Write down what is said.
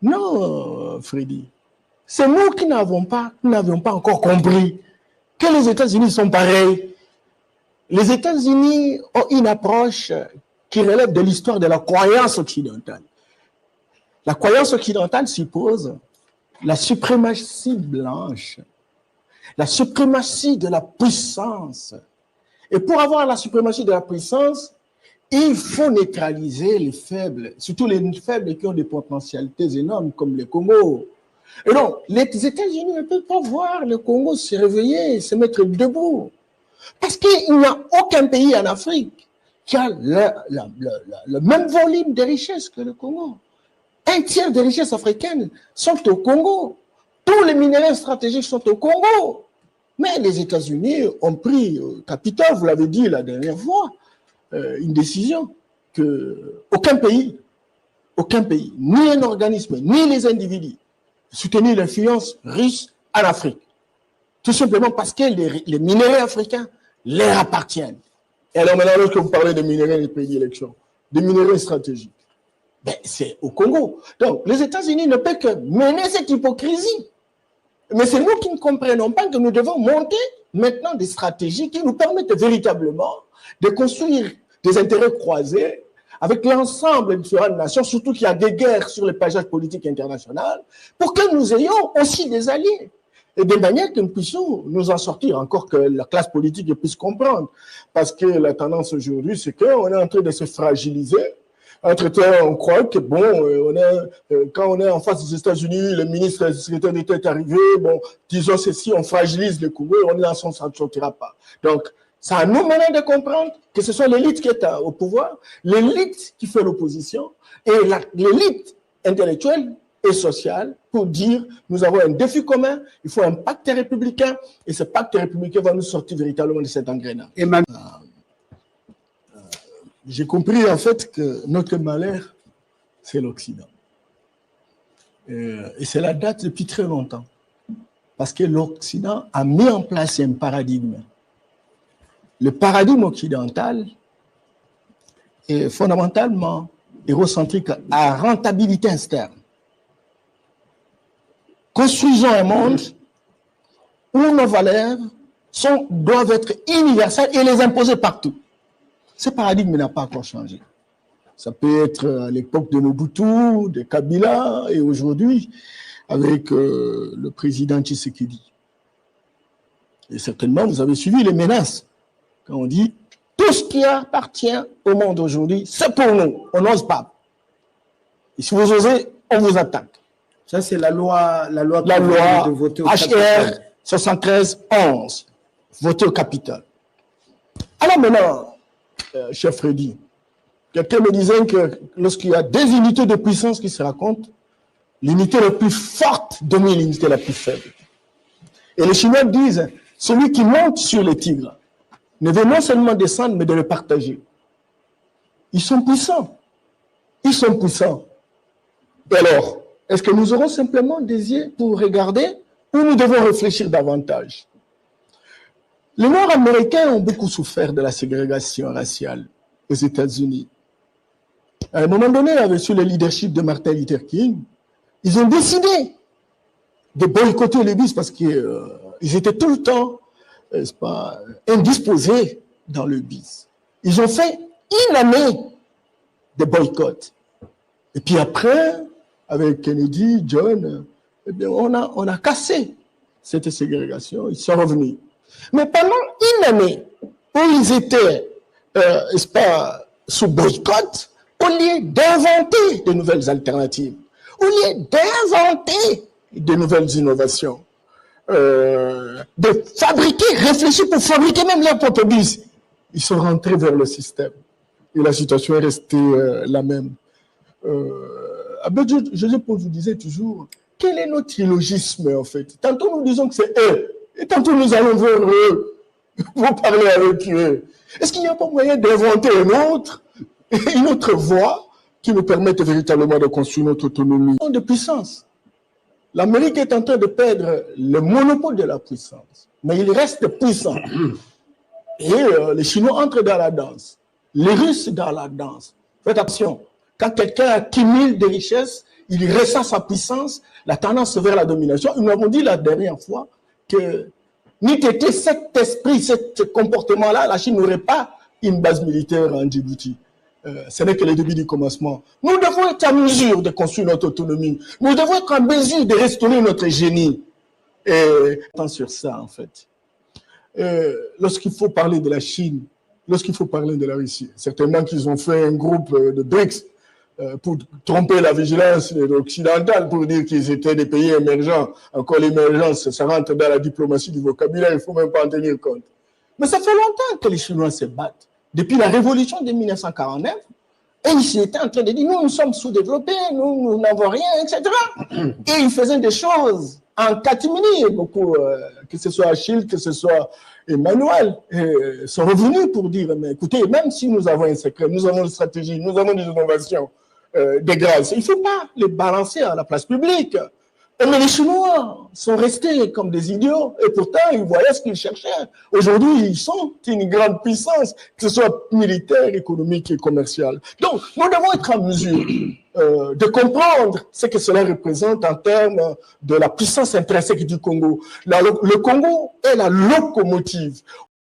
Non, Freddy. C'est nous qui n'avions pas encore compris que les États-Unis sont pareils. Les États-Unis ont une approche qui relève de l'histoire de la croyance occidentale. La croyance occidentale suppose la suprématie blanche, la suprématie de la puissance. Et pour avoir la suprématie de la puissance, il faut neutraliser les faibles, surtout les faibles qui ont des potentialités énormes comme le Congo. Et donc, les États-Unis ne peuvent pas voir le Congo se réveiller, se mettre debout. Parce qu'il n'y a aucun pays en Afrique qui a le même volume de richesses que le Congo. Un tiers des richesses africaines sont au Congo. Tous les minéraux stratégiques sont au Congo. Mais les États-Unis ont pris capital, vous l'avez dit la dernière fois, une décision que aucun pays, ni un organisme, ni les individus, soutenir l'influence russe en Afrique. Tout simplement parce que les minéraux africains leur appartiennent. Et alors maintenant, lorsque vous parlez de minéraux des pays d'élection, de minéraux stratégiques, ben, c'est au Congo. Donc, les États-Unis ne peuvent que mener cette hypocrisie. Mais c'est nous qui ne comprenons pas que nous devons monter maintenant des stratégies qui nous permettent véritablement de construire des intérêts croisés avec l'ensemble des différentes nations, surtout qu'il y a des guerres sur le paysage politique international, pour que nous ayons aussi des alliés. Et de manière que nous puissions nous en sortir, encore que la classe politique puisse comprendre. Parce que la tendance aujourd'hui, c'est qu'on est en train de se fragiliser. Entre-temps, on croit que, bon, quand on est en face des États-Unis, le ministre du secrétaire d'État est arrivé, bon, disons ceci, on fragilise le Congo et on est dans son sens, ça ne sortira pas. Donc, ça à nous maintenant de comprendre que ce soit l'élite qui est au pouvoir, l'élite qui fait l'opposition et l'élite intellectuelle et sociale pour dire nous avons un défi commun, il faut un pacte républicain et ce pacte républicain va nous sortir véritablement de cet engrenage. J'ai compris en fait que notre malheur, c'est l'Occident. Et cela date depuis très longtemps. Parce que l'Occident a mis en place un paradigme. Le paradigme occidental est fondamentalement égocentrique à rentabilité externe. Construisons un monde où nos valeurs doivent être universelles et les imposer partout. Ce paradigme n'a pas encore changé. Ça peut être à l'époque de Mobutu, de Kabila, et aujourd'hui, avec le président Tshisekedi. Et certainement, vous avez suivi les menaces. Quand on dit, tout ce qui appartient au monde aujourd'hui, c'est pour nous. On n'ose pas. Et si vous osez, on vous attaque. Ça, c'est la loi de voter au HR 73-11, voter au Capitole. Alors maintenant, cher Freddy, quelqu'un me disait que lorsqu'il y a des unités de puissance qui se racontent, l'unité la plus forte domine l'unité la plus faible. Et les Chinois disent, celui qui monte sur le tigre ne veut non seulement descendre, mais de le partager. Ils sont puissants. Ils sont puissants. Et alors, est-ce que nous aurons simplement des yeux pour regarder ou nous devons réfléchir davantage? Les Noirs américains ont beaucoup souffert de la ségrégation raciale aux États-Unis. À un moment donné, avec le leadership de Martin Luther King, ils ont décidé de boycotter les bus parce qu'ils étaient tout le temps, n'est-ce pas, indisposés dans le bus. Ils ont fait une année de boycott. Et puis après, avec Kennedy, John, eh bien, on a cassé cette ségrégation. Ils sont revenus. Mais pendant une année où ils étaient, n'est-ce pas, sous boycott, au lieu d'inventer de nouvelles alternatives, au lieu d'inventer de nouvelles innovations, de fabriquer, réfléchir pour fabriquer même leur propre bus, ils sont rentrés vers le système. Et la situation est restée la même. Joseph Paul vous disait toujours, quel est notre illogisme en fait? Tantôt nous disons que c'est eux, et tantôt nous allons vers eux, pour parler avec eux. Est-ce qu'il n'y a pas moyen d'inventer une autre voie qui nous permette véritablement de construire notre autonomie? De puissance. L'Amérique est en train de perdre le monopole de la puissance, mais il reste puissant. Et les Chinois entrent dans la danse, les Russes dans la danse. Faites attention, quand quelqu'un accumule des richesses, il ressent sa puissance, la tendance vers la domination. Nous avons dit la dernière fois que n'eût été cet esprit, ce comportement-là, la Chine n'aurait pas une base militaire en Djibouti. Ce n'est que le début du commencement. Nous devons être en mesure de construire notre autonomie. Nous devons être en mesure de restaurer notre génie. Et tant sur ça, en fait. Lorsqu'il faut parler de la Chine, lorsqu'il faut parler de la Russie, certainement qu'ils ont fait un groupe de BRICS pour tromper la vigilance occidentale, pour dire qu'ils étaient des pays émergents. Encore l'émergence, ça rentre dans la diplomatie du vocabulaire, il ne faut même pas en tenir compte. Mais ça fait longtemps que les Chinois se battent. Depuis la révolution de 1949, et ils étaient en train de dire, nous sommes sous-développés, nous n'avons rien, etc. Et ils faisaient des choses en catimini, beaucoup, que ce soit Achille, que ce soit Emmanuel, sont revenus pour dire, mais écoutez, même si nous avons un secret, nous avons une stratégie, nous avons des innovations, des grâces, il ne faut pas les balancer à la place publique. Mais les Chinois sont restés comme des idiots et pourtant ils voyaient ce qu'ils cherchaient. Aujourd'hui, ils sont une grande puissance, que ce soit militaire, économique et commerciale. Donc, nous devons être en mesure de comprendre ce que cela représente en termes de la puissance intrinsèque du Congo. Le Congo est la locomotive.